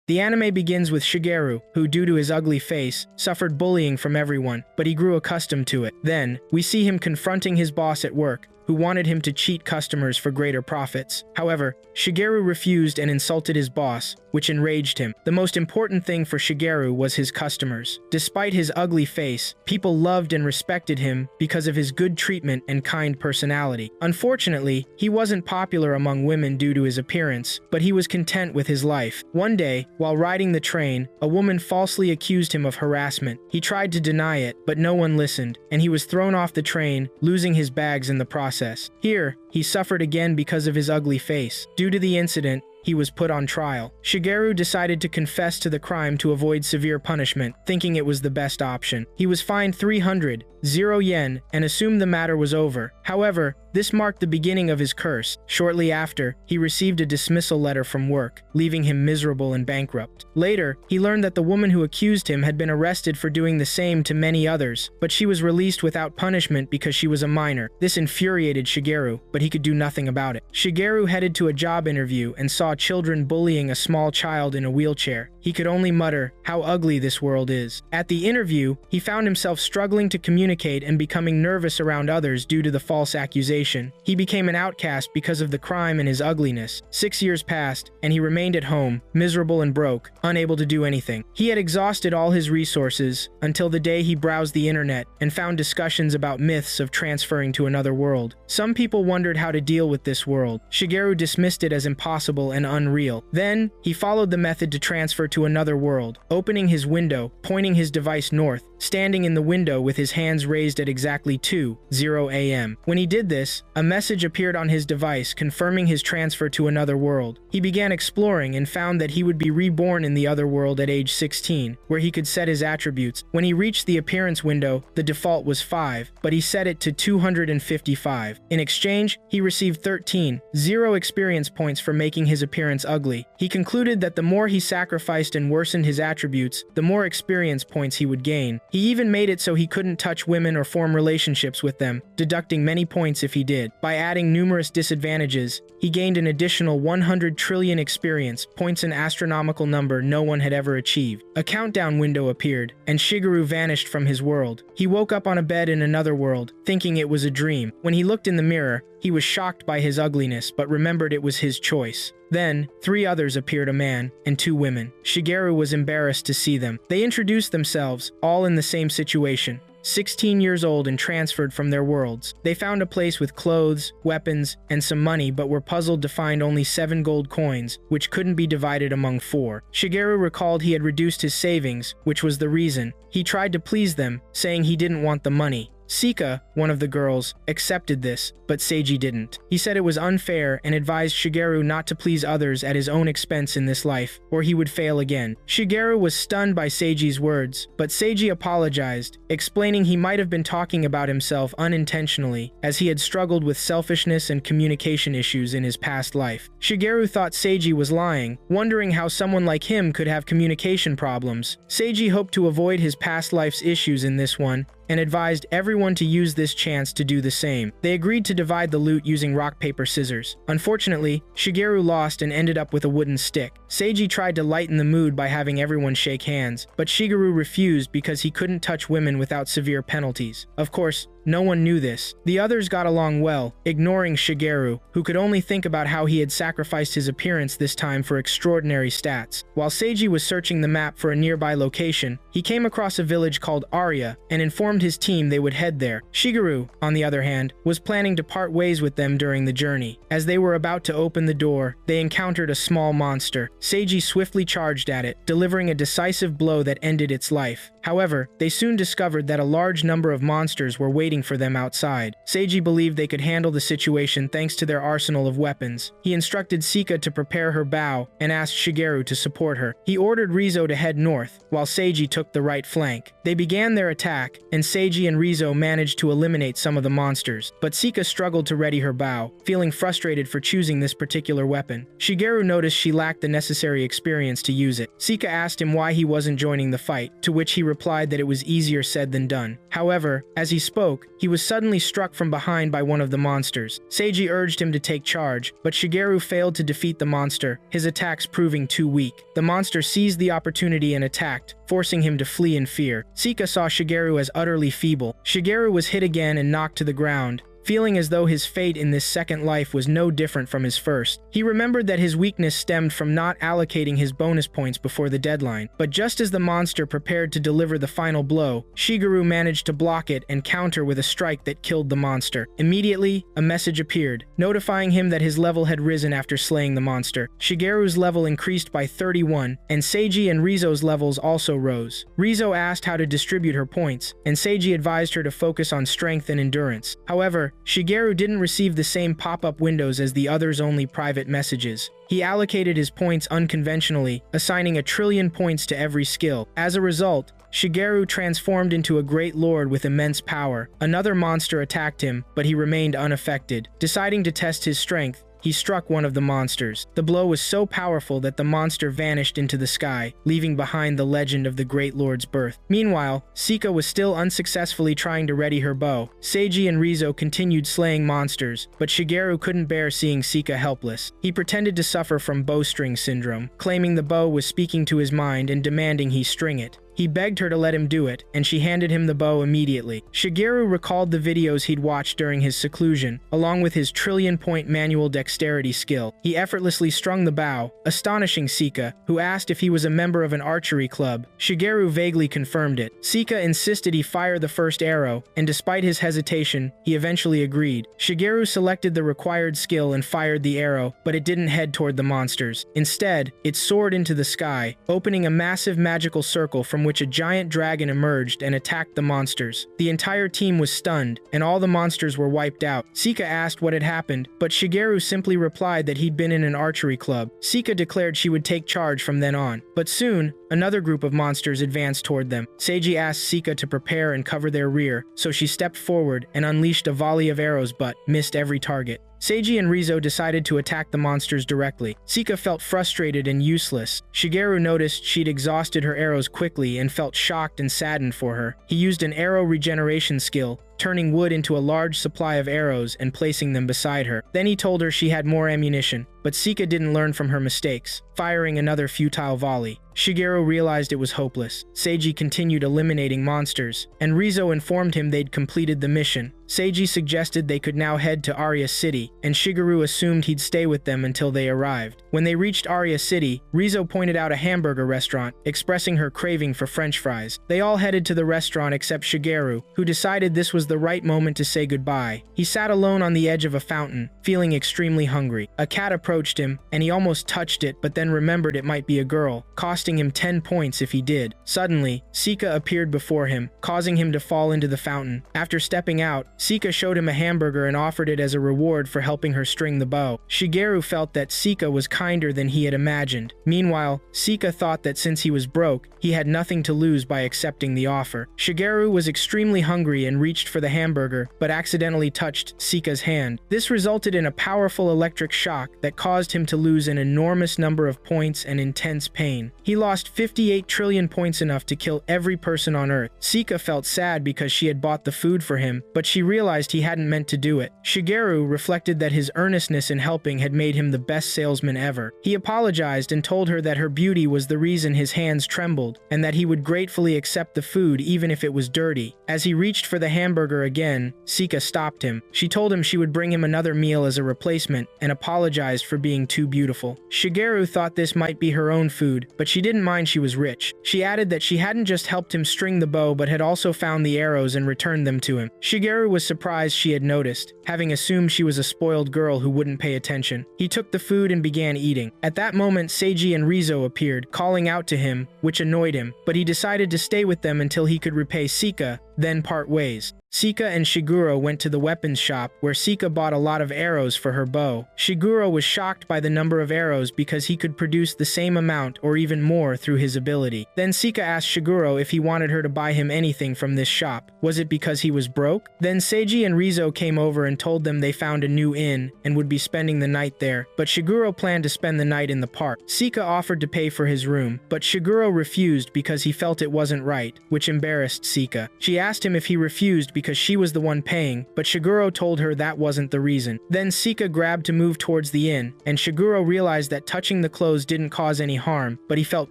The anime begins with Shigeru, who, due to his ugly face, suffered bullying from everyone, but he grew accustomed to it. Then, we see him confronting his boss at work, who wanted him to cheat customers for greater profits. However, Shigeru refused and insulted his boss, which enraged him. The most important thing for Shigeru was his customers. Despite his ugly face, people loved and respected him because of his good treatment and kind personality. Unfortunately, he wasn't popular among women due to his appearance, but he was content with his life. One day, while riding the train, a woman falsely accused him of harassment. He tried to deny it, but no one listened, and he was thrown off the train, losing his bags in the process. Here, he suffered again because of his ugly face. Due to the incident, he was put on trial. Shigeru decided to confess to the crime to avoid severe punishment, thinking it was the best option. He was fined 300 yen and assumed the matter was over. However, this marked the beginning of his curse. Shortly after, he received a dismissal letter from work, leaving him miserable and bankrupt. Later, he learned that the woman who accused him had been arrested for doing the same to many others, but she was released without punishment because she was a minor. This infuriated Shigeru, but he could do nothing about it. Shigeru headed to a job interview and saw children bullying a small child in a wheelchair. He could only mutter, "How ugly this world is." At the interview, he found himself struggling to communicate and becoming nervous around others due to the false accusation. He became an outcast because of the crime and his ugliness. 6 years passed, and he remained at home, miserable and broke, unable to do anything. He had exhausted all his resources until the day he browsed the internet and found discussions about myths of transferring to another world. Some people wondered how to deal with this world. Shigeru dismissed it as impossible and unreal. Then, he followed the method to transfer to another world, opening his window, pointing his device north, standing in the window with his hands raised at exactly 2:00 a.m. When he did this, a message appeared on his device confirming his transfer to another world. He began exploring and found that he would be reborn in the other world at age 16, where he could set his attributes. When he reached the appearance window, the default was 5, but he set it to 255. In exchange, he received 13,000 experience points for making his appearance ugly. He concluded that the more he sacrificed and worsened his attributes, the more experience points he would gain. He even made it so he couldn't touch women or form relationships with them, deducting many points if he did. By adding numerous disadvantages, he gained an additional 100 trillion experience points, an astronomical number no one had ever achieved. A countdown window appeared, and Shigeru vanished from his world. He woke up on a bed in another world, thinking it was a dream. When he looked in the mirror, he was shocked by his ugliness, but remembered it was his choice. Then, 3 others appeared, a man and 2 women. Shigeru was embarrassed to see them. They introduced themselves, all in the same situation. 16 years old and transferred from their worlds. They found a place with clothes, weapons, and some money, but were puzzled to find only 7 gold coins, which couldn't be divided among 4. Shigeru recalled he had reduced his savings, which was the reason. He tried to please them, saying he didn't want the money. Sika, one of the girls, accepted this, but Seiji didn't. He said it was unfair and advised Shigeru not to please others at his own expense in this life, or he would fail again. Shigeru was stunned by Seiji's words, but Seiji apologized, explaining he might have been talking about himself unintentionally, as he had struggled with selfishness and communication issues in his past life. Shigeru thought Seiji was lying, wondering how someone like him could have communication problems. Seiji hoped to avoid his past life's issues in this one, and advised everyone to use this chance to do the same. They agreed to divide the loot using rock, paper, scissors. Unfortunately, Shigeru lost and ended up with a wooden stick. Seiji tried to lighten the mood by having everyone shake hands, but Shigeru refused because he couldn't touch women without severe penalties. Of course, no one knew this. The others got along well, ignoring Shigeru, who could only think about how he had sacrificed his appearance this time for extraordinary stats. While Seiji was searching the map for a nearby location, he came across a village called Aria and informed his team they would head there. Shigeru, on the other hand, was planning to part ways with them during the journey. As they were about to open the door, they encountered a small monster. Seiji swiftly charged at it, delivering a decisive blow that ended its life. However, they soon discovered that a large number of monsters were waiting for them outside. Seiji believed they could handle the situation thanks to their arsenal of weapons. He instructed Sika to prepare her bow and asked Shigeru to support her. He ordered Rizo to head north, while Seiji took the right flank. They began their attack, and Seiji and Rizo managed to eliminate some of the monsters, but Sika struggled to ready her bow, feeling frustrated for choosing this particular weapon. Shigeru noticed she lacked the necessary experience to use it. Sika asked him why he wasn't joining the fight, to which he replied that it was easier said than done. However, as he spoke, he was suddenly struck from behind by one of the monsters. Seiji urged him to take charge, but Shigeru failed to defeat the monster, his attacks proving too weak. The monster seized the opportunity and attacked, forcing him to flee in fear. Sika saw Shigeru as utterly feeble. Shigeru was hit again and knocked to the ground, feeling as though his fate in this second life was no different from his first. He remembered that his weakness stemmed from not allocating his bonus points before the deadline. But just as the monster prepared to deliver the final blow, Shigeru managed to block it and counter with a strike that killed the monster. Immediately, a message appeared, notifying him that his level had risen after slaying the monster. Shigeru's level increased by 31, and Seiji and Rizo's levels also rose. Rizo asked how to distribute her points, and Seiji advised her to focus on strength and endurance. However, Shigeru didn't receive the same pop-up windows as the others' only private messages. He allocated his points unconventionally, assigning 1,000,000,000 points to every skill. As a result, Shigeru transformed into a great lord with immense power. Another monster attacked him, but he remained unaffected. Deciding to test his strength, he struck one of the monsters. The blow was so powerful that the monster vanished into the sky, leaving behind the legend of the Great Lord's birth. Meanwhile, Sika was still unsuccessfully trying to ready her bow. Seiji and Rizo continued slaying monsters, but Shigeru couldn't bear seeing Sika helpless. He pretended to suffer from bowstring syndrome, claiming the bow was speaking to his mind and demanding he string it. He begged her to let him do it, and she handed him the bow immediately. Shigeru recalled the videos he'd watched during his seclusion, along with his 1,000,000,000-point manual dexterity skill. He effortlessly strung the bow, astonishing Sika, who asked if he was a member of an archery club. Shigeru vaguely confirmed it. Sika insisted he fire the first arrow, and despite his hesitation, he eventually agreed. Shigeru selected the required skill and fired the arrow, but it didn't head toward the monsters. Instead, it soared into the sky, opening a massive magical circle from which a giant dragon emerged and attacked the monsters. The entire team was stunned, and all the monsters were wiped out. Sika asked what had happened, but Shigeru simply replied that he'd been in an archery club. Sika declared she would take charge from then on. But soon, another group of monsters advanced toward them. Seiji asked Sika to prepare and cover their rear, so she stepped forward and unleashed a volley of arrows but missed every target. Seiji and Rizo decided to attack the monsters directly. Sika felt frustrated and useless. Shigeru noticed she'd exhausted her arrows quickly and felt shocked and saddened for her. He used an arrow regeneration skill, turning wood into a large supply of arrows and placing them beside her. Then he told her she had more ammunition, but Sika didn't learn from her mistakes, firing another futile volley. Shigeru realized it was hopeless. Seiji continued eliminating monsters, and Rizo informed him they'd completed the mission. Seiji suggested they could now head to Aria City, and Shigeru assumed he'd stay with them until they arrived. When they reached Aria City, Rizo pointed out a hamburger restaurant, expressing her craving for French fries. They all headed to the restaurant except Shigeru, who decided this was the right moment to say goodbye. He sat alone on the edge of a fountain, feeling extremely hungry. A cat approached him, and he almost touched it but then remembered it might be a girl, costing him 10 points if he did. Suddenly, Sika appeared before him, causing him to fall into the fountain. After stepping out, Sika showed him a hamburger and offered it as a reward for helping her string the bow. Shigeru felt that Sika was kinder than he had imagined. Meanwhile, Sika thought that since he was broke, he had nothing to lose by accepting the offer. Shigeru was extremely hungry and reached for the hamburger, but accidentally touched Sika's hand. This resulted in a powerful electric shock that caused him to lose an enormous number of points and intense pain. He lost 58 trillion points, enough to kill every person on Earth. Sika felt sad because she had bought the food for him, but she realized he hadn't meant to do it. Shigeru reflected that his earnestness in helping had made him the best salesman ever. He apologized and told her that her beauty was the reason his hands trembled, and that he would gratefully accept the food even if it was dirty. As he reached for the hamburger again, Sika stopped him. She told him she would bring him another meal as a replacement, and apologized for being too beautiful. Shigeru thought this might be her own food, but she didn't mind she was rich. She added that she hadn't just helped him string the bow but had also found the arrows and returned them to him. Shigeru was surprised she had noticed, having assumed she was a spoiled girl who wouldn't pay attention. He took the food and began eating. At that moment, Seiji and Rizo appeared, calling out to him, which annoyed him, but he decided to stay with them until he could repay Sika, then part ways. Sika and Shiguro went to the weapons shop, where Sika bought a lot of arrows for her bow. Shiguro was shocked by the number of arrows because he could produce the same amount or even more through his ability. Then Sika asked Shiguro if he wanted her to buy him anything from this shop. Was it because he was broke? Then Seiji and Rizo came over and told them they found a new inn and would be spending the night there, but Shiguro planned to spend the night in the park. Sika offered to pay for his room, but Shiguro refused because he felt it wasn't right, which embarrassed Sika. She asked him if he refused because she was the one paying, but Shiguro told her that wasn't the reason. Then Sika grabbed to move towards the inn, and Shiguro realized that touching the clothes didn't cause any harm, but he felt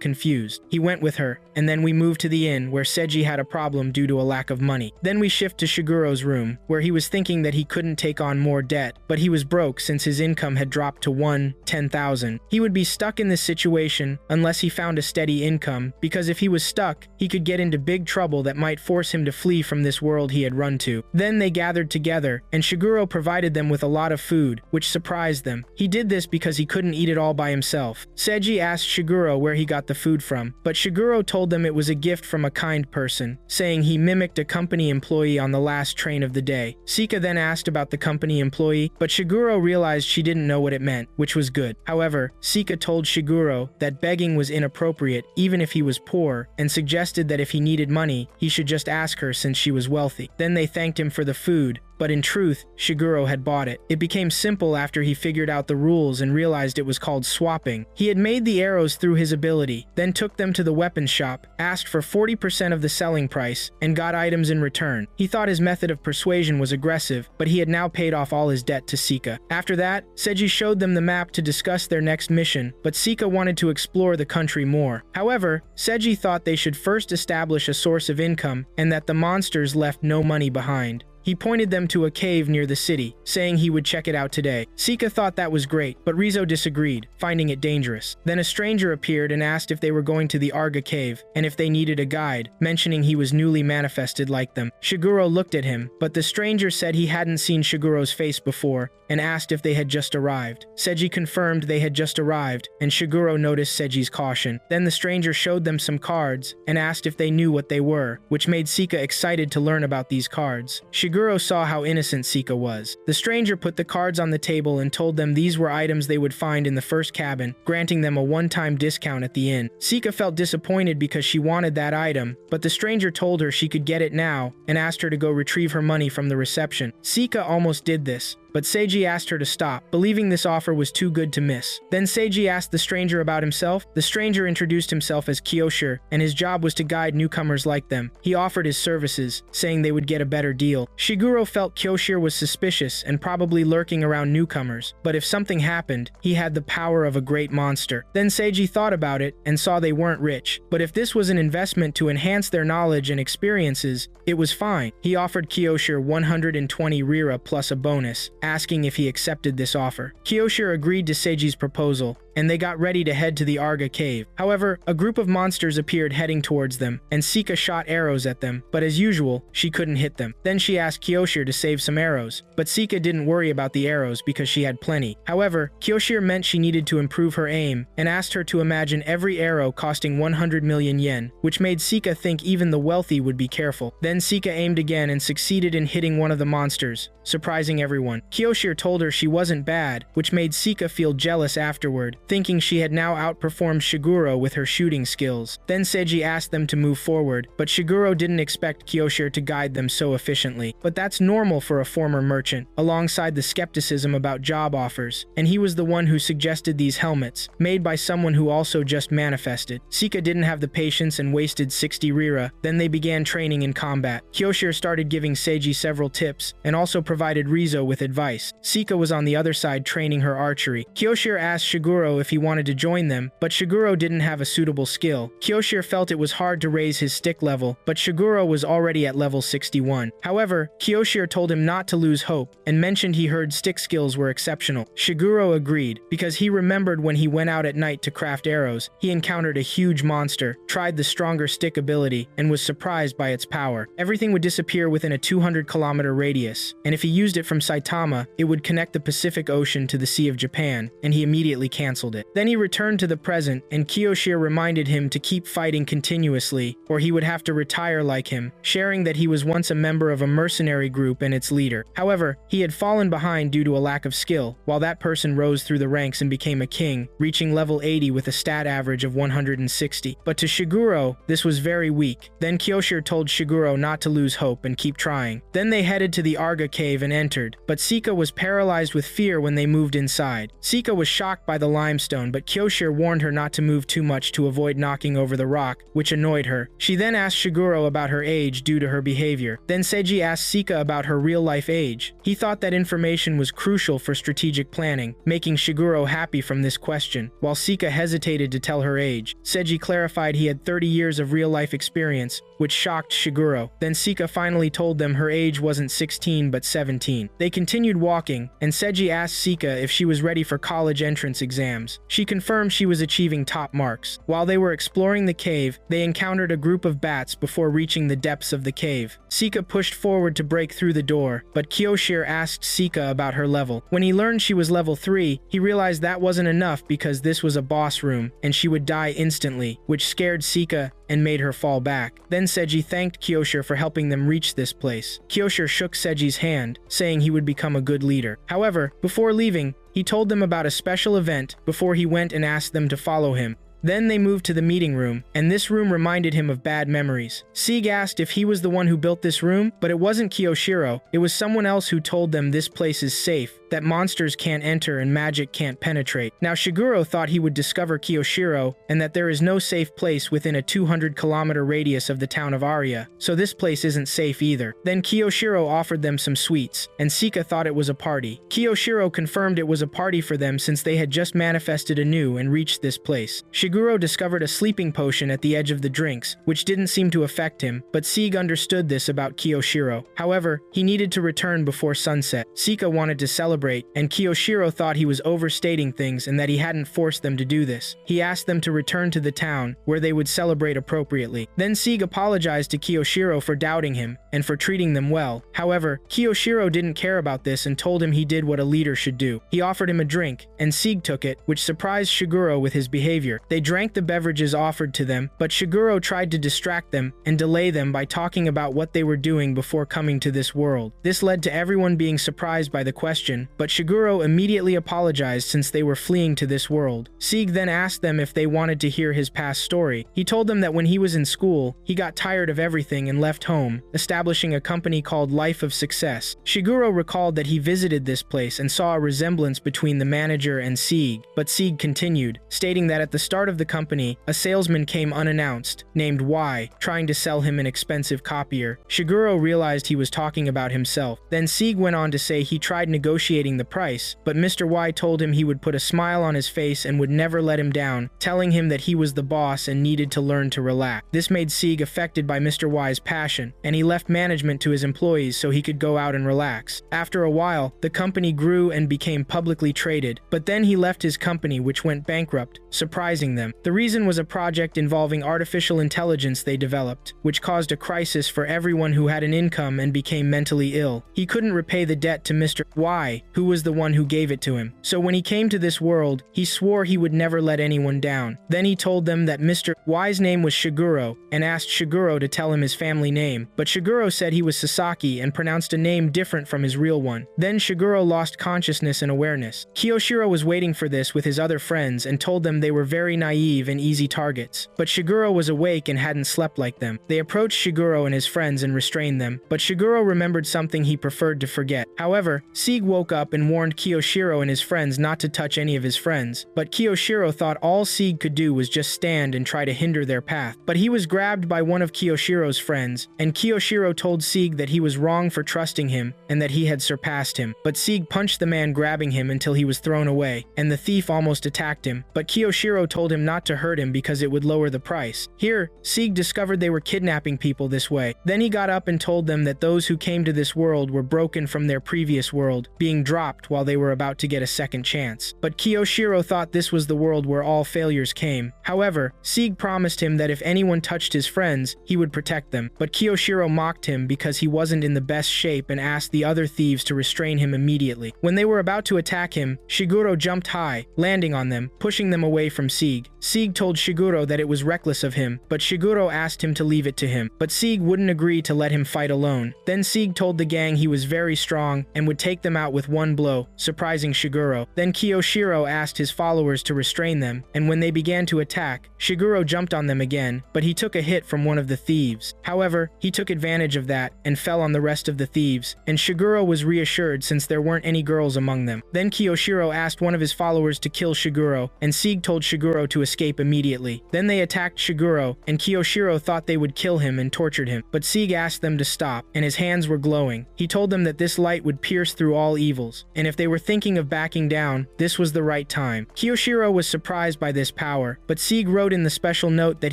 confused. He went with her, and then we moved to the inn where Seiji had a problem due to a lack of money. Then we shift to Shiguro's room, where he was thinking that he couldn't take on more debt, but he was broke since his income had dropped to 10,000. He would be stuck in this situation unless he found a steady income, because if he was stuck, he could get into big trouble that might force him to flee from this world he had run to. Then they gathered together, and Shiguro provided them with a lot of food, which surprised them. He did this because he couldn't eat it all by himself. Seiji asked Shiguro where he got the food from, but Shiguro told them it was a gift from a kind person, saying he mimicked a company employee on the last train of the day. Sika then asked about the company employee, but Shiguro realized she didn't know what it meant, which was good. However, Sika told Shiguro that begging was inappropriate even if he was poor, and suggested that if he needed money, he should just ask her since she was wealthy. Then they thanked him for the food, but in truth, Shiguro had bought it. It became simple after he figured out the rules and realized it was called swapping. He had made the arrows through his ability, then took them to the weapons shop, asked for 40% of the selling price, and got items in return. He thought his method of persuasion was aggressive, but he had now paid off all his debt to Sika. After that, Seiji showed them the map to discuss their next mission, but Sika wanted to explore the country more. However, Seiji thought they should first establish a source of income and that the monsters left no money behind. He pointed them to a cave near the city, saying he would check it out today. Sika thought that was great, but Rizo disagreed, finding it dangerous. Then a stranger appeared and asked if they were going to the Arga cave, and if they needed a guide, mentioning he was newly manifested like them. Shiguro looked at him, but the stranger said he hadn't seen Shiguro's face before, and asked if they had just arrived. Seiji confirmed they had just arrived, and Shiguro noticed Seiji's caution. Then the stranger showed them some cards, and asked if they knew what they were, which made Sika excited to learn about these cards. Shiguro saw how innocent Sika was. The stranger put the cards on the table and told them these were items they would find in the first cabin, granting them a one-time discount at the inn. Sika felt disappointed because she wanted that item, but the stranger told her she could get it now, and asked her to go retrieve her money from the reception. Sika almost did this, but Seiji asked her to stop, believing this offer was too good to miss. Then Seiji asked the stranger about himself. The stranger introduced himself as Kyoshir, and his job was to guide newcomers like them. He offered his services, saying they would get a better deal. Shiguro felt Kyoshir was suspicious and probably lurking around newcomers, but if something happened, he had the power of a great monster. Then Seiji thought about it and saw they weren't rich, but if this was an investment to enhance their knowledge and experiences, it was fine. He offered Kyoshir 120 rira plus a bonus, asking if he accepted this offer. Kyoshir agreed to Seiji's proposal, and they got ready to head to the Arga cave. However, a group of monsters appeared heading towards them, and Sika shot arrows at them, but as usual, she couldn't hit them. Then she asked Kyoshir to save some arrows, but Sika didn't worry about the arrows because she had plenty. However, Kyoshir meant she needed to improve her aim, and asked her to imagine every arrow costing 100 million yen, which made Sika think even the wealthy would be careful. Then Sika aimed again and succeeded in hitting one of the monsters, surprising everyone. Kyoshir told her she wasn't bad, which made Sika feel jealous afterward, thinking she had now outperformed Shiguro with her shooting skills. Then Seiji asked them to move forward, but Shiguro didn't expect Kyoshir to guide them so efficiently. But that's normal for a former merchant, alongside the skepticism about job offers, and he was the one who suggested these helmets, made by someone who also just manifested. Sika didn't have the patience and wasted 60 rira. Then they began training in combat. Kyoshir started giving Seiji several tips, and also provided Rizo with advice. Sika was on the other side training her archery. Kyoshir asked Shiguro if he wanted to join them, but Shiguro didn't have a suitable skill. Kyoshir felt it was hard to raise his stick level, but Shiguro was already at level 61. However, Kyoshir told him not to lose hope, and mentioned he heard stick skills were exceptional. Shiguro agreed, because he remembered when he went out at night to craft arrows, he encountered a huge monster, tried the stronger stick ability, and was surprised by its power. Everything would disappear within a 200-kilometer radius, and if he used it from Saitama, it would connect the Pacific Ocean to the Sea of Japan, and he immediately canceled canceled it. Then he returned to the present, and Kiyoshiro reminded him to keep fighting continuously, or he would have to retire like him, sharing that he was once a member of a mercenary group and its leader. However, he had fallen behind due to a lack of skill, while that person rose through the ranks and became a king, reaching level 80 with a stat average of 160. But to Shiguro, this was very weak. Then Kiyoshiro told Shiguro not to lose hope and keep trying. Then they headed to the Arga cave and entered, but Sika was paralyzed with fear when they moved inside. Sika was shocked by the limestone, but Kiyoshiro warned her not to move too much to avoid knocking over the rock, which annoyed her. She then asked Shiguro about her age due to her behavior. Then Seiji asked Sika about her real-life age. He thought that information was crucial for strategic planning, making Shiguro happy from this question, while Sika hesitated to tell her age. Seiji clarified he had 30 years of real-life experience, which shocked Shiguro. Then Sika finally told them her age wasn't 16 but 17. They continued walking, and Seiji asked Sika if she was ready for college entrance exams. She confirmed she was achieving top marks. While they were exploring the cave, they encountered a group of bats before reaching the depths of the cave. Sika pushed forward to break through the door, but Kiyoshiro asked Sika about her level. When he learned she was level 3, he realized that wasn't enough because this was a boss room, and she would die instantly, which scared Sika and made her fall back. Then Seiji thanked Kiyoshiro for helping them reach this place. Kiyoshiro shook Seiji's hand, saying he would become a good leader. However, before leaving, he told them about a special event before he went and asked them to follow him. Then they moved to the meeting room, and this room reminded him of bad memories. Sieg asked if he was the one who built this room, but it wasn't Kiyoshiro. It was someone else who told them this place is safe, that monsters can't enter and magic can't penetrate. Now Shiguro thought he would discover Kiyoshiro, and that there is no safe place within a 200-kilometer radius of the town of Aria, so this place isn't safe either. Then Kiyoshiro offered them some sweets, and Sika thought it was a party. Kiyoshiro confirmed it was a party for them since they had just manifested anew and reached this place. Shiguro discovered a sleeping potion at the edge of the drinks, which didn't seem to affect him, but Sieg understood this about Kiyoshiro. However, he needed to return before sunset. Sika wanted to celebrate, and Kiyoshiro thought he was overstating things and that he hadn't forced them to do this. He asked them to return to the town, where they would celebrate appropriately. Then Sieg apologized to Kiyoshiro for doubting him, and for treating them well. However, Kiyoshiro didn't care about this and told him he did what a leader should do. He offered him a drink, and Sieg took it, which surprised Shiguro with his behavior. They drank the beverages offered to them, but Shiguro tried to distract them and delay them by talking about what they were doing before coming to this world. This led to everyone being surprised by the question, but Shiguro immediately apologized since they were fleeing to this world. Sieg then asked them if they wanted to hear his past story. He told them that when he was in school, he got tired of everything and left home, establishing a company called Life of Success. Shiguro recalled that he visited this place and saw a resemblance between the manager and Sieg, but Sieg continued, stating that at the start of the company, a salesman came unannounced, named Y, trying to sell him an expensive copier. Shiguro realized he was talking about himself. Then Sieg went on to say he tried negotiating the price, but Mr. Y told him he would put a smile on his face and would never let him down, telling him that he was the boss and needed to learn to relax. This made Sieg affected by Mr. Y's passion, and he left management to his employees so he could go out and relax. After a while, the company grew and became publicly traded, but then he left his company, which went bankrupt, surprising them. The reason was a project involving artificial intelligence they developed, which caused a crisis for everyone who had an income and became mentally ill. He couldn't repay the debt to Mr. Y, who was the one who gave it to him. So when he came to this world, he swore he would never let anyone down. Then he told them that Mr. Y's name was Shiguro, and asked Shiguro to tell him his family name, but Shiguro said he was Sasaki and pronounced a name different from his real one. Then Shiguro lost consciousness and awareness. Kiyoshiro was waiting for this with his other friends and told them they were very naive and easy targets, but Shiguro was awake and hadn't slept like them. They approached Shiguro and his friends and restrained them, but Shiguro remembered something he preferred to forget. However, Sieg woke up and warned Kiyoshiro and his friends not to touch any of his friends, but Kiyoshiro thought all Sieg could do was just stand and try to hinder their path. But he was grabbed by one of Kiyoshiro's friends, and Kiyoshiro told Sieg that he was wrong for trusting him and that he had surpassed him. But Sieg punched the man grabbing him until he was thrown away, and the thief almost attacked him, but Kiyoshiro told him not to hurt him because it would lower the price. Here, Sieg discovered they were kidnapping people this way. Then he got up and told them that those who came to this world were broken from their previous world, being dropped while they were about to get a second chance. But Kiyoshiro thought this was the world where all failures came. However, Sieg promised him that if anyone touched his friends, he would protect them. But Kiyoshiro mocked him because he wasn't in the best shape and asked the other thieves to restrain him immediately. When they were about to attack him, Shiguro jumped high, landing on them, pushing them away from Sieg. Sieg told Shiguro that it was reckless of him, but Shiguro asked him to leave it to him. But Sieg wouldn't agree to let him fight alone. Then Sieg told the gang he was very strong and would take them out with one blow, surprising Shiguro. Then Kiyoshiro asked his followers to restrain them, and when they began to attack, Shiguro jumped on them again, but he took a hit from one of the thieves. However, he took advantage of that and fell on the rest of the thieves, and Shiguro was reassured since there weren't any girls among them. Then Kiyoshiro asked one of his followers to kill Shiguro, and Sieg told Shiguro to escape immediately. Then they attacked Shiguro, and Kiyoshiro thought they would kill him and tortured him, but Sieg asked them to stop, and his hands were glowing. He told them that this light would pierce through all evils, and if they were thinking of backing down, this was the right time. Kiyoshiro was surprised by this power, but Sieg wrote in the special note that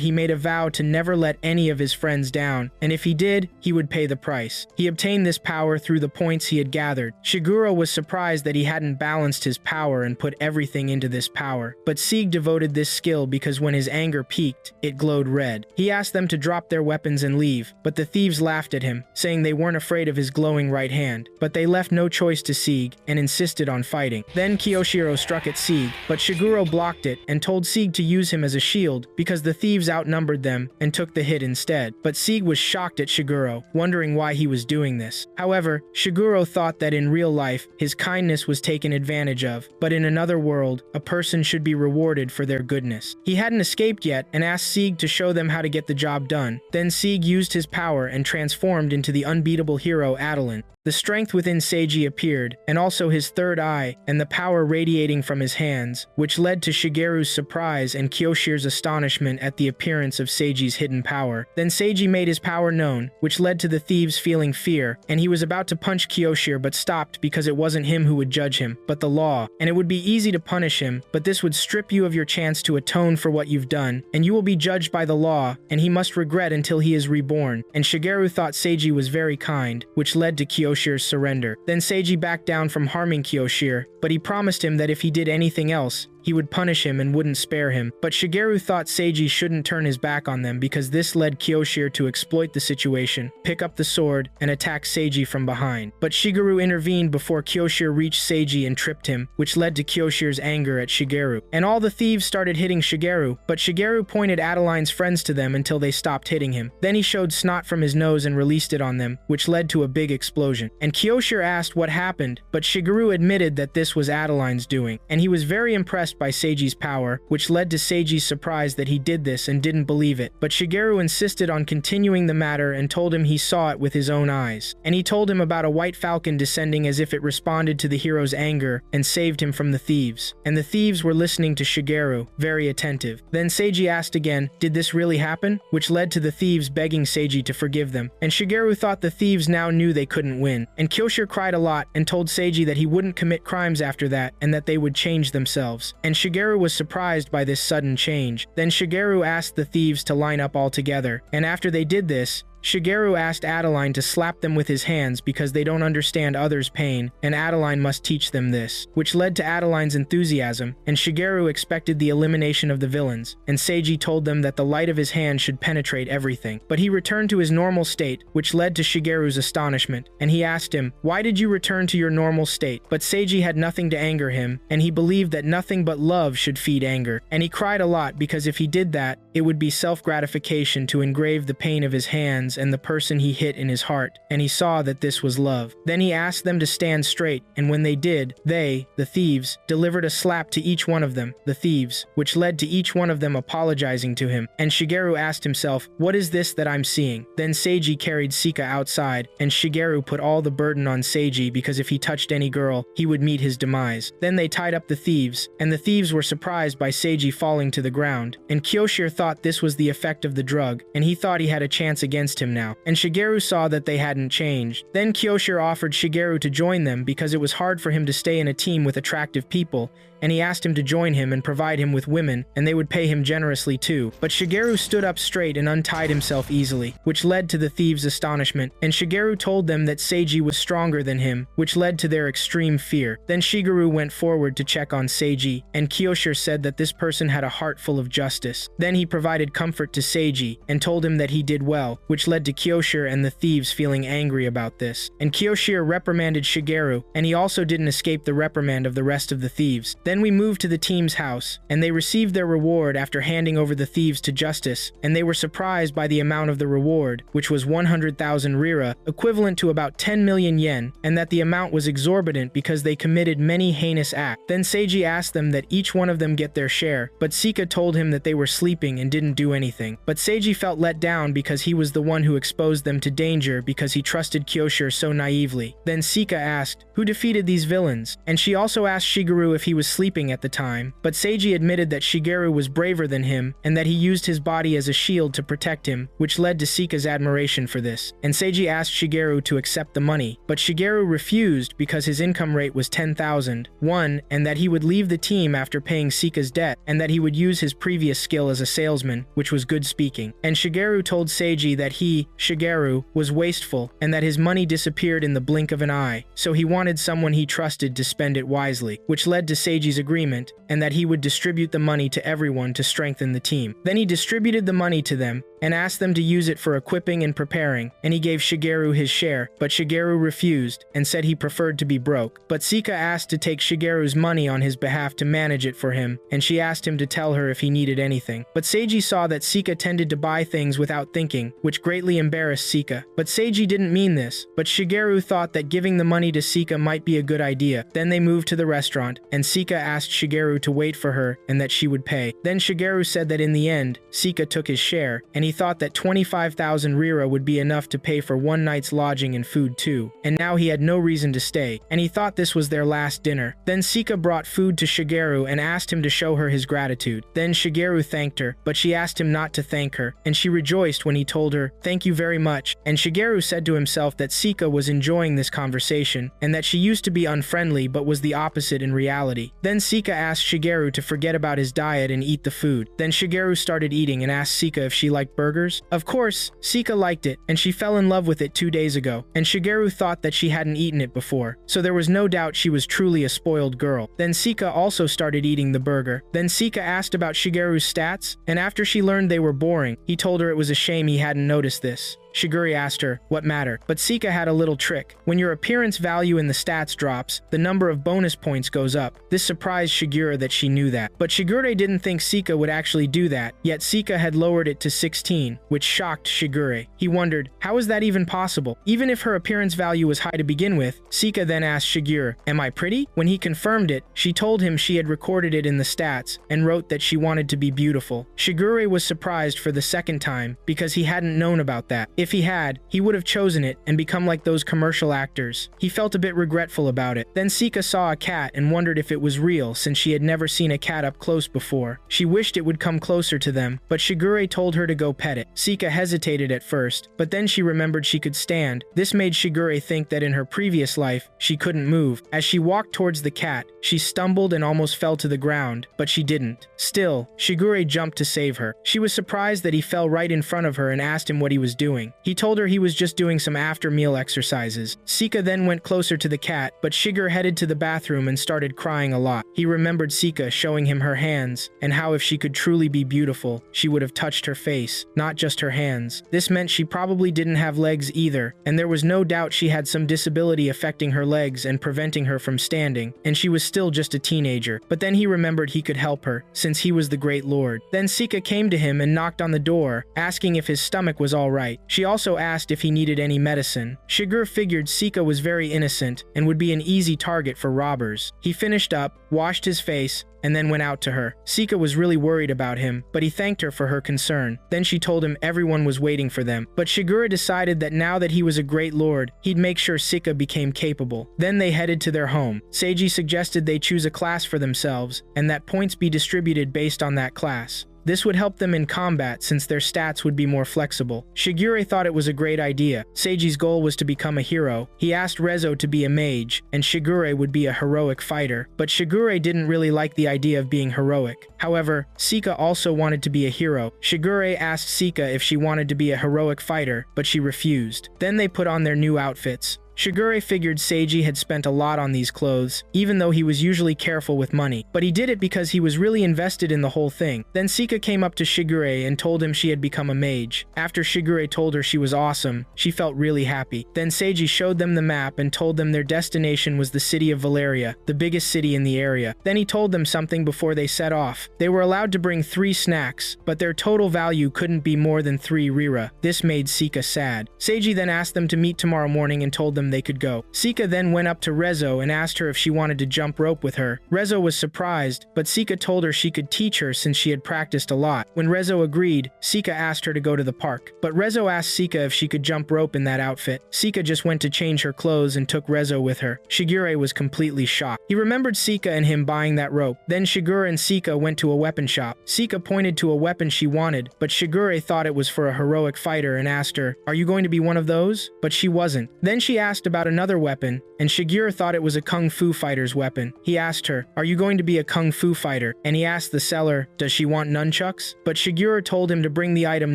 he made a vow to never let any of his friends down, and if he did, he would pay the price. He obtained this power through the points he had gathered. Shiguro was surprised that he hadn't balanced his power and put everything into this power, but Sieg devoted this skill because when his anger peaked, it glowed red. He asked them to drop their weapons and leave, but the thieves laughed at him, saying they weren't afraid of his glowing right hand. But they left no choice to Sieg and insisted on fighting. Then Kiyoshiro struck at Sieg, but Shiguro blocked it and told Sieg to use him as a shield because the thieves outnumbered them and took the hit instead. But Sieg was shocked at Shiguro, wondering why he was doing this. However, Shiguro thought that in real life, his kindness was taken advantage of, but in another world, a person should be rewarded for their goodness. He hadn't escaped yet and asked Sieg to show them how to get the job done. Then Sieg used his power and transformed into the unbeatable hero Adeline. The strength within Seiji appeared, and also his third eye, and the power radiating from his hands, which led to Shigeru's surprise and Kyoshiro's astonishment at the appearance of Seiji's hidden power. Then Seiji made his power known, which led to the thieves feeling fear, and he was about to punch Kyoshiro but stopped because it wasn't him who would judge him, but the law, and it would be easy to punish him, but this would strip you of your chance to atone for what you've done, and you will be judged by the law, and he must regret until he is reborn. And Shigeru thought Seiji was very kind, which led to Kyoshiro's surrender. Then Seiji backed down from harming Kyoshiro, but he promised him that if he did anything else, he would punish him and wouldn't spare him. But Shigeru thought Seiji shouldn't turn his back on them because this led Kyoshiro to exploit the situation, pick up the sword, and attack Seiji from behind. But Shigeru intervened before Kyoshiro reached Seiji and tripped him, which led to Kyoshiro's anger at Shigeru. And all the thieves started hitting Shigeru, but Shigeru pointed Adeline's friends to them until they stopped hitting him. Then he showed snot from his nose and released it on them, which led to a big explosion. And Kyoshiro asked what happened, but Shigeru admitted that this was Adeline's doing, and he was very impressed by Seiji's power, which led to Seiji's surprise that he did this and didn't believe it. But Shigeru insisted on continuing the matter and told him he saw it with his own eyes. And he told him about a white falcon descending as if it responded to the hero's anger and saved him from the thieves. And the thieves were listening to Shigeru, very attentive. Then Seiji asked again, did this really happen? Which led to the thieves begging Seiji to forgive them. And Shigeru thought the thieves now knew they couldn't win. And Kyoshiro cried a lot and told Seiji that he wouldn't commit crimes after that and that they would change themselves. And Shigeru was surprised by this sudden change. Then Shigeru asked the thieves to line up all together, and after they did this, Shigeru asked Adeline to slap them with his hands because they don't understand others' pain, and Adeline must teach them this, which led to Adeline's enthusiasm, and Shigeru expected the elimination of the villains, and Seiji told them that the light of his hand should penetrate everything. But he returned to his normal state, which led to Shigeru's astonishment, and he asked him, why did you return to your normal state? But Seiji had nothing to anger him, and he believed that nothing but love should feed anger, and he cried a lot because if he did that, it would be self-gratification to engrave the pain of his hands and the person he hit in his heart, and he saw that this was love. Then he asked them to stand straight, and when they did, they, the thieves, delivered a slap to each one of them, the thieves, which led to each one of them apologizing to him. And Shigeru asked himself, what is this that I'm seeing? Then Seiji carried Sika outside, and Shigeru put all the burden on Seiji because if he touched any girl, he would meet his demise. Then they tied up the thieves, and the thieves were surprised by Seiji falling to the ground, and Kyoshiro thought this was the effect of the drug, and he thought he had a chance against him now. And Shigeru saw that they hadn't changed. Then Kyoshiro offered Shigeru to join them because it was hard for him to stay in a team with attractive people, and he asked him to join him and provide him with women, and they would pay him generously too. But Shigeru stood up straight and untied himself easily, which led to the thieves' astonishment, and Shigeru told them that Seiji was stronger than him, which led to their extreme fear. Then Shigeru went forward to check on Seiji, and Kyoshiro said that this person had a heart full of justice. Then he provided comfort to Seiji, and told him that he did well, which led to Kyoshiro and the thieves feeling angry about this. And Kyoshiro reprimanded Shigeru, and he also didn't escape the reprimand of the rest of the thieves. Then we moved to the team's house, and they received their reward after handing over the thieves to justice, and they were surprised by the amount of the reward, which was 100,000 rira, equivalent to about 10 million yen, and that the amount was exorbitant because they committed many heinous acts. Then Seiji asked them that each one of them get their share, but Sika told him that they were sleeping and didn't do anything. But Seiji felt let down because he was the one who exposed them to danger because he trusted Kyoshiro so naively. Then Sika asked, who defeated these villains? And she also asked Shigeru if he was sleeping at the time, but Seiji admitted that Shigeru was braver than him and that he used his body as a shield to protect him, which led to Sika's admiration for this. And Seiji asked Shigeru to accept the money, but Shigeru refused because his income rate was 10,001, and that he would leave the team after paying Sika's debt, and that he would use his previous skill as a salesman, which was good speaking. And Shigeru told Seiji that he, Shigeru, was wasteful, and that his money disappeared in the blink of an eye, so he wanted someone he trusted to spend it wisely, which led to Seiji's agreement, and that he would distribute the money to everyone to strengthen the team. Then he distributed the money to them, and asked them to use it for equipping and preparing, and he gave Shigeru his share, but Shigeru refused, and said he preferred to be broke. But Sika asked to take Shigeru's money on his behalf to manage it for him, and she asked him to tell her if he needed anything. But Seiji saw that Sika tended to buy things without thinking, which greatly embarrassed Sika. But Seiji didn't mean this, but Shigeru thought that giving the money to Sika might be a good idea. Then they moved to the restaurant, and Sika asked Shigeru to wait for her, and that she would pay. Then Shigeru said that in the end, Sika took his share, and he thought that 25,000 rira would be enough to pay for one night's lodging and food too, and now he had no reason to stay, and he thought this was their last dinner. Then Sika brought food to Shigeru and asked him to show her his gratitude. Then Shigeru thanked her, but she asked him not to thank her, and she rejoiced when he told her, "Thank you very much." And Shigeru said to himself that Sika was enjoying this conversation, and that she used to be unfriendly but was the opposite in reality. Then Sika asked Shigeru to forget about his diet and eat the food. Then Shigeru started eating and asked Sika if she liked burgers. Of course, Sika liked it, and she fell in love with it 2 days ago, and Shigeru thought that she hadn't eaten it before, so there was no doubt she was truly a spoiled girl. Then Sika also started eating the burger. Then Sika asked about Shigeru's stats, and after she learned they were boring, he told her it was a shame he hadn't noticed this. Shigeru asked her, what matter? But Sika had a little trick. When your appearance value in the stats drops, the number of bonus points goes up. This surprised Shigeru that she knew that. But Shigeru didn't think Sika would actually do that, yet Sika had lowered it to 16, which shocked Shigeru. He wondered, how is that even possible? Even if her appearance value was high to begin with. Sika then asked Shigeru, am I pretty? When he confirmed it, she told him she had recorded it in the stats, and wrote that she wanted to be beautiful. Shigeru was surprised for the second time, because he hadn't known about that. If he had, he would have chosen it and become like those commercial actors. He felt a bit regretful about it. Then Sika saw a cat and wondered if it was real since she had never seen a cat up close before. She wished it would come closer to them, but Shigeru told her to go pet it. Sika hesitated at first, but then she remembered she could stand. This made Shigeru think that in her previous life, she couldn't move. As she walked towards the cat, she stumbled and almost fell to the ground, but she didn't. Still, Shigeru jumped to save her. She was surprised that he fell right in front of her and asked him what he was doing. He told her he was just doing some after-meal exercises. Sika then went closer to the cat, but Shigeru headed to the bathroom and started crying a lot. He remembered Sika showing him her hands, and how if she could truly be beautiful, she would have touched her face, not just her hands. This meant she probably didn't have legs either, and there was no doubt she had some disability affecting her legs and preventing her from standing, and she was still just a teenager. But then he remembered he could help her, since he was the Great Lord. Then Sika came to him and knocked on the door, asking if his stomach was alright. She also asked if he needed any medicine. Shigeru figured Sika was very innocent and would be an easy target for robbers. He finished up, washed his face, and then went out to her. Sika was really worried about him, but he thanked her for her concern. Then she told him everyone was waiting for them. But Shigeru decided that now that he was a great lord, he'd make sure Sika became capable. Then they headed to their home. Seiji suggested they choose a class for themselves, and that points be distributed based on that class. This would help them in combat since their stats would be more flexible. Shigure thought it was a great idea. Seiji's goal was to become a hero. He asked Rezo to be a mage, and Shigure would be a heroic fighter. But Shigure didn't really like the idea of being heroic. However, Sika also wanted to be a hero. Shigure asked Sika if she wanted to be a heroic fighter, but she refused. Then they put on their new outfits. Shigure figured Seiji had spent a lot on these clothes, even though he was usually careful with money. But he did it because he was really invested in the whole thing. Then Sika came up to Shigure and told him she had become a mage. After Shigure told her she was awesome, she felt really happy. Then Seiji showed them the map and told them their destination was the city of Valeria, the biggest city in the area. Then he told them something before they set off. They were allowed to bring 3 snacks, but their total value couldn't be more than 3 rira. This made Sika sad. Seiji then asked them to meet tomorrow morning and told them they could go. Sika then went up to Rezo and asked her if she wanted to jump rope with her. Rezo was surprised, but Sika told her she could teach her since she had practiced a lot. When Rezo agreed, Sika asked her to go to the park. But Rezo asked Sika if she could jump rope in that outfit. Sika just went to change her clothes and took Rezo with her. Shigure was completely shocked. He remembered Sika and him buying that rope. Then Shigure and Sika went to a weapon shop. Sika pointed to a weapon she wanted, but Shigure thought it was for a heroic fighter and asked her, "Are you going to be one of those?" But she wasn't. Then she asked about another weapon, and Shigure thought it was a kung fu fighter's weapon. He asked her, "Are you going to be a kung fu fighter?" And he asked the seller, "Does she want nunchucks?" But Shigure told him to bring the item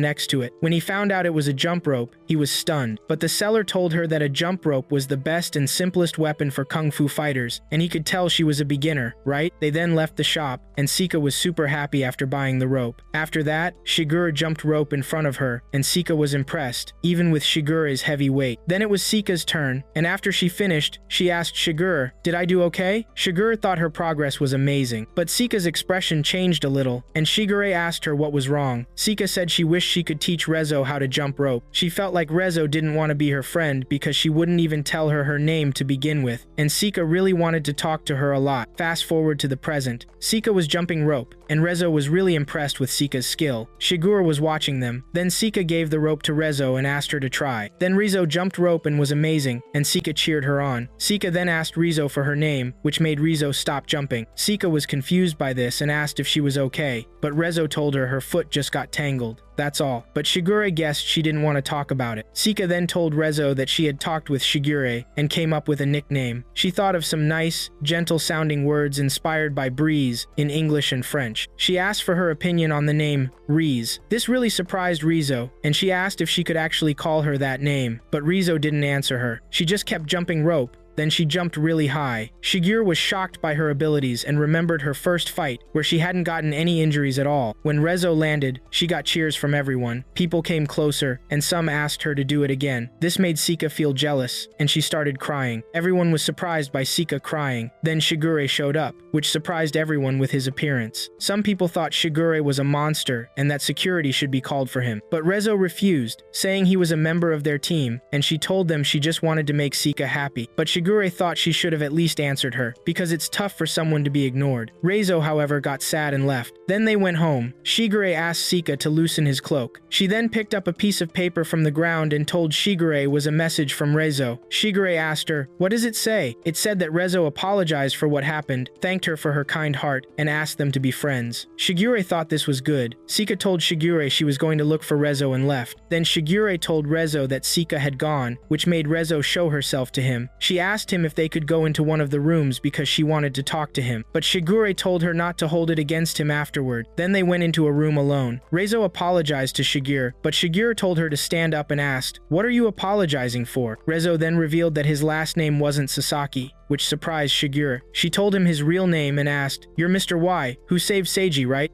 next to it. When he found out it was a jump rope, he was stunned. But the seller told her that a jump rope was the best and simplest weapon for kung fu fighters, and he could tell she was a beginner, right? They then left the shop, and Sika was super happy after buying the rope. After that, Shigure jumped rope in front of her, and Sika was impressed, even with Shigure's heavy weight. Then it was Sika's turn, and after she finished, she asked Shigure, "Did I do okay?" Shigure thought her progress was amazing, but Sika's expression changed a little, and Shigure asked her what was wrong. Sika said she wished she could teach Rezo how to jump rope. She felt like Rezo didn't want to be her friend because she wouldn't even tell her name to begin with, and Sika really wanted to talk to her a lot. Fast forward to the present. Sika was jumping rope, and Rezo was really impressed with Sika's skill. Shigure was watching them. Then Sika gave the rope to Rezo and asked her to try. Then Rezo jumped rope and was amazing, and Sika cheered her on. Sika then asked Rezo for her name, which made Rezo stop jumping. Sika was confused by this and asked if she was okay, but Rezo told her her foot just got tangled. That's all. But Shigure guessed she didn't want to talk about it. Sika then told Rezo that she had talked with Shigure and came up with a nickname. She thought of some nice, gentle-sounding words inspired by breeze in English and French. She asked for her opinion on the name Reeze. This really surprised Rezo, and she asked if she could actually call her that name, but Rezo didn't answer her. She just kept jumping rope. Then she jumped really high. Shigure was shocked by her abilities and remembered her first fight, where she hadn't gotten any injuries at all. When Rezo landed, she got cheers from everyone. People came closer, and some asked her to do it again. This made Sika feel jealous, and she started crying. Everyone was surprised by Sika crying. Then Shigure showed up, which surprised everyone with his appearance. Some people thought Shigure was a monster, and that security should be called for him. But Rezo refused, saying he was a member of their team, and she told them she just wanted to make Sika happy. But Shigure thought she should have at least answered her, because it's tough for someone to be ignored. Rezo, however, got sad and left. Then they went home. Shigure asked Sika to loosen his cloak. She then picked up a piece of paper from the ground and told Shigure was a message from Rezo. Shigure asked her, "What does it say?" It said that Rezo apologized for what happened, thanked her for her kind heart, and asked them to be friends. Shigure thought this was good. Sika told Shigure she was going to look for Rezo and left. Then Shigure told Rezo that Sika had gone, which made Rezo show herself to him. She asked him if they could go into one of the rooms because she wanted to talk to him, but Shigure told her not to hold it against him afterward. Then they went into a room alone. Rezo apologized to Shigure, but Shigure told her to stand up and asked, "What are you apologizing for?" Rezo then revealed that his last name wasn't Sasaki, which surprised Shigure. She told him his real name and asked, "You're Mr. Y, who saved Seiji, right?"